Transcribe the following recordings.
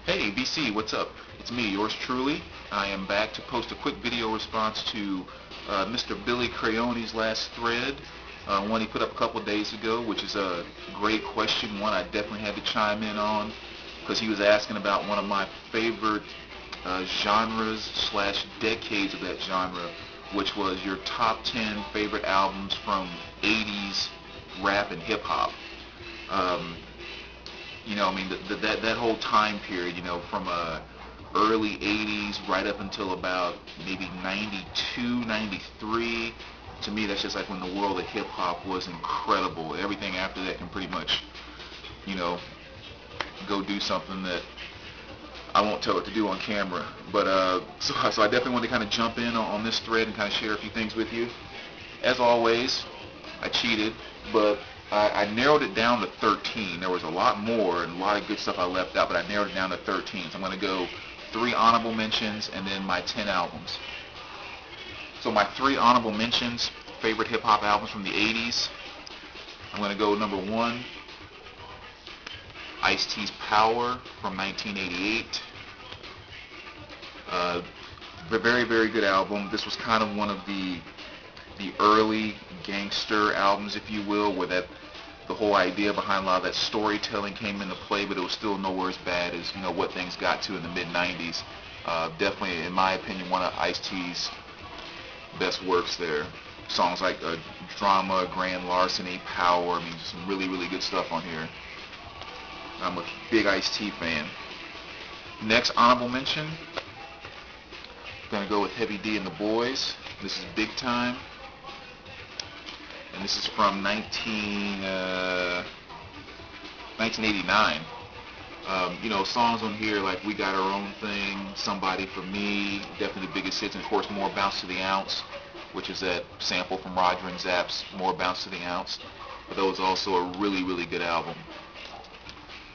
Hey BC, what's up? It's me, yours truly. I am back to post a quick video response to Mr. Billy Crayone's last thread, one he put up a couple days ago, which is a great question, one I definitely had to chime in on, because he was asking about one of my favorite genres slash decades of that genre, which was your top 10 favorite albums from 80s rap and hip hop. Um, I mean, that whole time period, from early 80s right up until about maybe 92, 93. To me, that's just like when the world of hip hop was incredible. Everything after that can pretty much, you know, go do something that I won't tell it to do on camera. But so I definitely want to kind of jump in on this thread and kind of share a few things with you. As always, I cheated, but I narrowed it down to 13. There was a lot more and a lot of good stuff I left out, but I narrowed it down to 13. So I'm going to go 3 honorable mentions and then my 10 albums. So my 3 honorable mentions, favorite hip-hop albums from the 80s. I'm going to go number 1, Ice-T's Power from 1988. Very, very good album. This was kind of one of the early gangster albums, if you will, where the whole idea behind a lot of that storytelling came into play, but it was still nowhere as bad as what things got to in the mid '90s. Definitely, in my opinion, one of Ice-T's best works there. Songs like Drama, Grand Larceny, Power. I mean, just some really, really good stuff on here. I'm a big Ice-T fan. Next honorable mention, gonna go with Heavy D and the Boys. This is Big Time. And this is from 1989. Songs on here like We Got Our Own Thing, Somebody for Me, definitely the biggest hits, and of course More Bounce to the Ounce, which is that sample from Roger and Zapp's More Bounce to the Ounce. But that was also a really, really good album.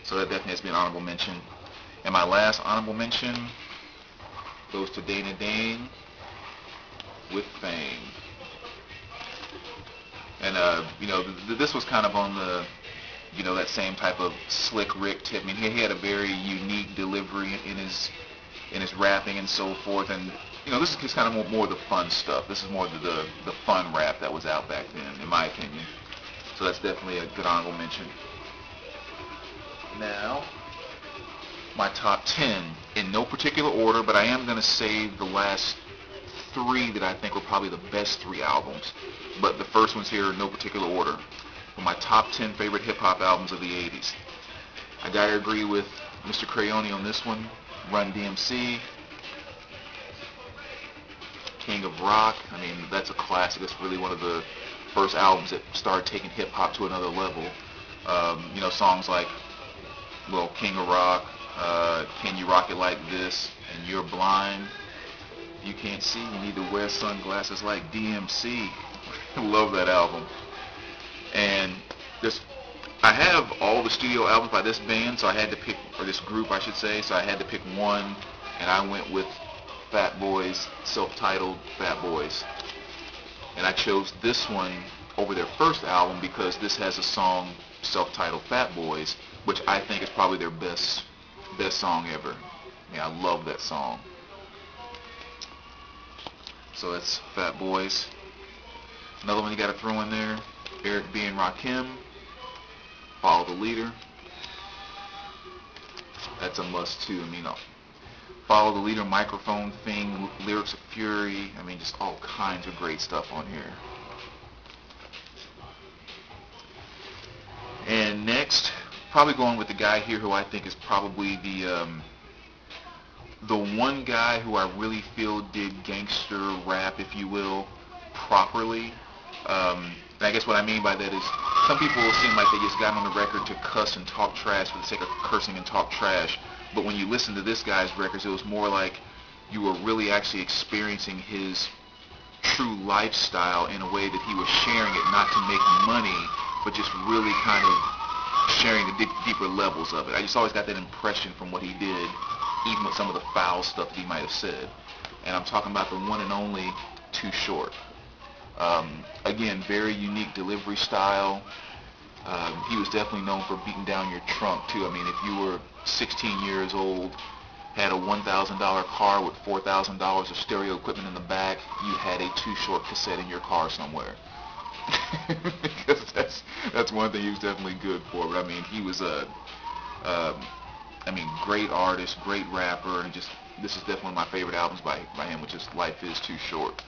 So that definitely has to be an honorable mention. And my last honorable mention goes to Dana Dane with Fame. And this was kind of on the, that same type of slick Rick tip. I mean, he had a very unique delivery in his rapping and so forth. And this is just kind of more the fun stuff. This is more the fun rap that was out back then, in my opinion. So that's definitely a good honorable mention. Now, my top 10 in no particular order, but I am going to save the last 3 that I think were probably the best 3 albums. But the first one's here in no particular order. For my top 10 favorite hip-hop albums of the 80s. I gotta agree with Mr. Crayone on this one. Run DMC, King of Rock. I mean, that's a classic. That's really one of the first albums that started taking hip-hop to another level. Songs like, King of Rock, Can You Rock It Like This, and You're Blind. You can't see, you need to wear sunglasses like DMC. Love that album. And I have all the studio albums by this band, so I had to pick, or this group I should say, so I had to pick one, and I went with Fat Boys, self-titled Fat Boys. And I chose this one over their first album because this has a song, self-titled Fat Boys, which I think is probably their best song ever. Yeah, I love that song. So that's Fat Boys. Another one you got to throw in there, Eric B. and Rakim, Follow the Leader. That's a must too. I mean, Follow the Leader, Microphone Thing, Lyrics of Fury. I mean, just all kinds of great stuff on here. And next, probably going with the guy here who I think is probably the one guy who I really feel did gangster rap, if you will, properly. And I guess what I mean by that is some people seem like they just got on the record to cuss and talk trash for the sake of cursing and talk trash. But when you listen to this guy's records, it was more like you were really actually experiencing his true lifestyle in a way that he was sharing it not to make money, but just really kind of sharing the deeper levels of it. I just always got that impression from what he did, even with some of the foul stuff that he might have said. And I'm talking about the one and only Too Short. Again, very unique delivery style. He was definitely known for beating down your trunk too. I mean, if you were 16 years old, had a $1,000 car with $4,000 of stereo equipment in the back, you had a Too Short cassette in your car somewhere. Because that's one thing he was definitely good for. But I mean, he was a great artist, great rapper, and just this is definitely one of my favorite albums by him, which is Life Is Too Short.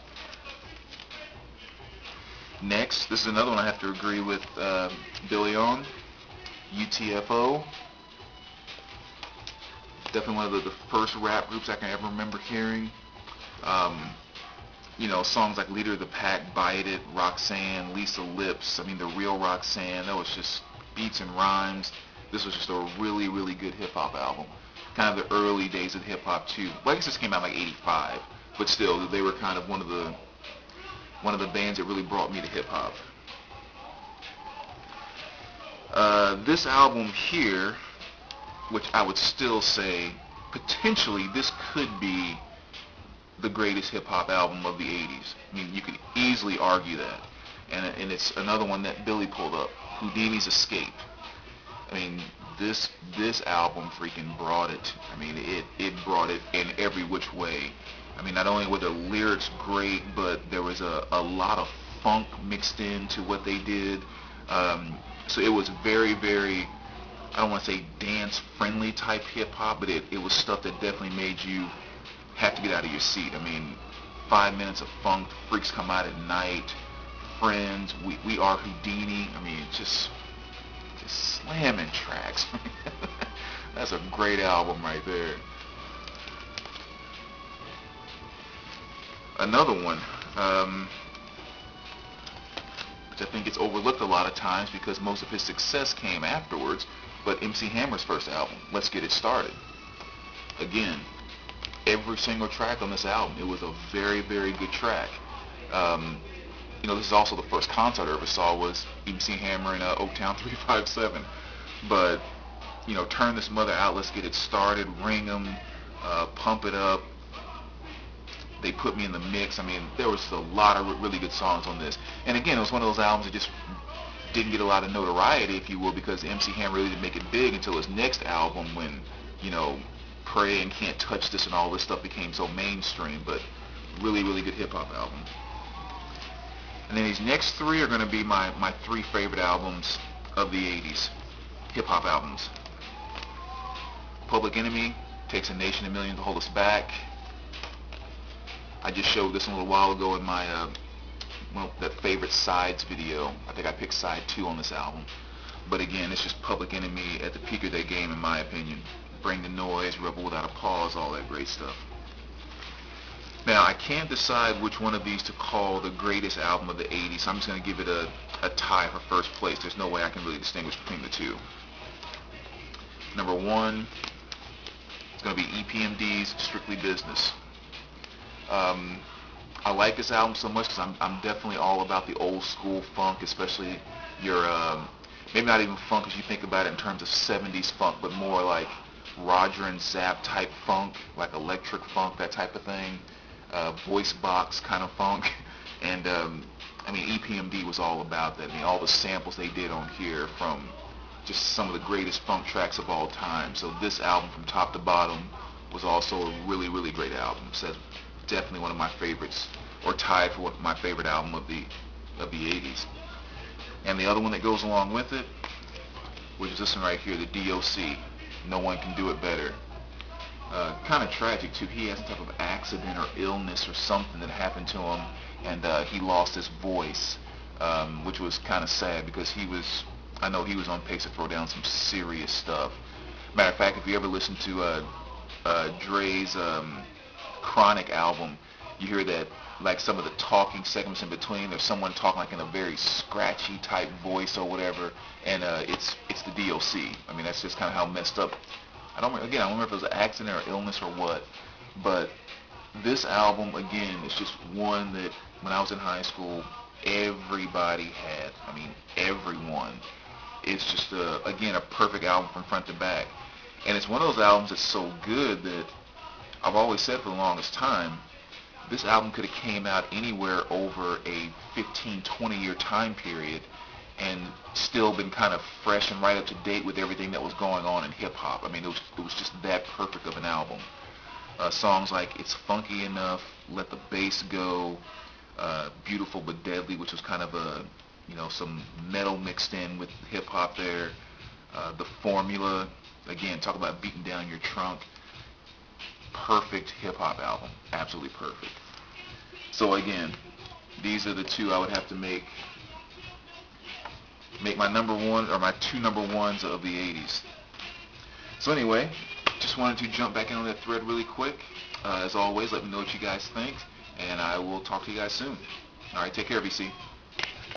Next, this is another one I have to agree with Billy on, UTFO. Definitely one of the first rap groups I can ever remember hearing. Songs like Leader of the Pack, Bite It, Roxanne, Lisa Lips, I mean the real Roxanne, that was just beats and rhymes. This was just a really, really good hip-hop album. Kind of the early days of hip-hop too. Well, I guess this came out like 85, but still, they were kind of one of the bands that really brought me to hip-hop. This album here, which I would still say, potentially this could be the greatest hip-hop album of the 80s. I mean, you could easily argue that. And it's another one that Billy pulled up, Houdini's Escape. I mean, this album freaking brought it. I mean, it brought it in every which way. I mean, not only were the lyrics great, but there was a lot of funk mixed into what they did. So it was very, very, I don't want to say dance-friendly type hip-hop, but it was stuff that definitely made you have to get out of your seat. I mean, 5 minutes of funk, Freaks Come Out at Night, Friends, We Are Houdini. I mean, just slamming tracks. That's a great album right there. Another one, which I think gets overlooked a lot of times because most of his success came afterwards, but MC Hammer's first album, Let's Get It Started. Again, every single track on this album, it was a very, very good track. This is also the first concert I ever saw was MC Hammer in Oaktown 357. But, Turn This Mother Out, Let's Get It Started, Ring 'Em, Pump It Up, They Put Me in the Mix. I mean, there was a lot of really good songs on this. And again, it was one of those albums that just didn't get a lot of notoriety, if you will, because MC Hammer really didn't make it big until his next album when, Pray and Can't Touch This and all this stuff became so mainstream. But really, really good hip-hop album. And then these next three are going to be my three favorite albums of the 80s, hip-hop albums. Public Enemy, Takes a Nation of Millions to Hold Us Back. I just showed this a little while ago in my that favorite sides video. I think I picked side 2 on this album. But again, it's just Public Enemy at the peak of their game, in my opinion. Bring the Noise, Rebel Without a Pause, all that great stuff. Now, I can't decide which one of these to call the greatest album of the 80s, so I'm just going to give it a tie for first place. There's no way I can really distinguish between the two. Number 1 is going to be EPMD's Strictly Business. I like this album so much because I'm definitely all about the old school funk, especially your, maybe not even funk as you think about it in terms of 70s funk, but more like Roger and Zapp type funk, like electric funk, that type of thing. Voice box kind of funk. And EPMD was all about that. I mean, all the samples they did on here from just some of the greatest funk tracks of all time. So this album from top to bottom was also a really, really great album. So definitely one of my favorites, or tied for my favorite album of the 80s. And the other one that goes along with it, which is this one right here, the DOC, No One Can Do It Better. Kind of tragic too. He had some type of accident or illness or something that happened to him, and he lost his voice, which was kind of sad because I know he was on pace to throw down some serious stuff. Matter of fact, if you ever listen to Dre's Chronic album, you hear that, like, some of the talking segments in between, there's someone talking like in a very scratchy type voice or whatever, and it's the DOC. I mean, that's just kind of how messed up. I don't remember if it was an accident or illness or what, but this album, again, is just one that when I was in high school, everybody had. I mean, everyone. It's just, again, a perfect album from front to back. And it's one of those albums that's so good that I've always said for the longest time, this album could have came out anywhere over a 15, 20-year time period, and still been kind of fresh and right up to date with everything that was going on in hip hop. I mean, it was just that perfect of an album. Songs like It's Funky Enough, Let the Bass Go, Beautiful but Deadly, which was kind of a, some metal mixed in with hip hop there. The Formula, again, talk about beating down your trunk. Perfect hip hop album, absolutely perfect. So again, these are the two I would have to make my number one, or my two number ones of the 80s. So anyway, just wanted to jump back in on that thread really quick. As always, let me know what you guys think, and I will talk to you guys soon. All right, take care, BC.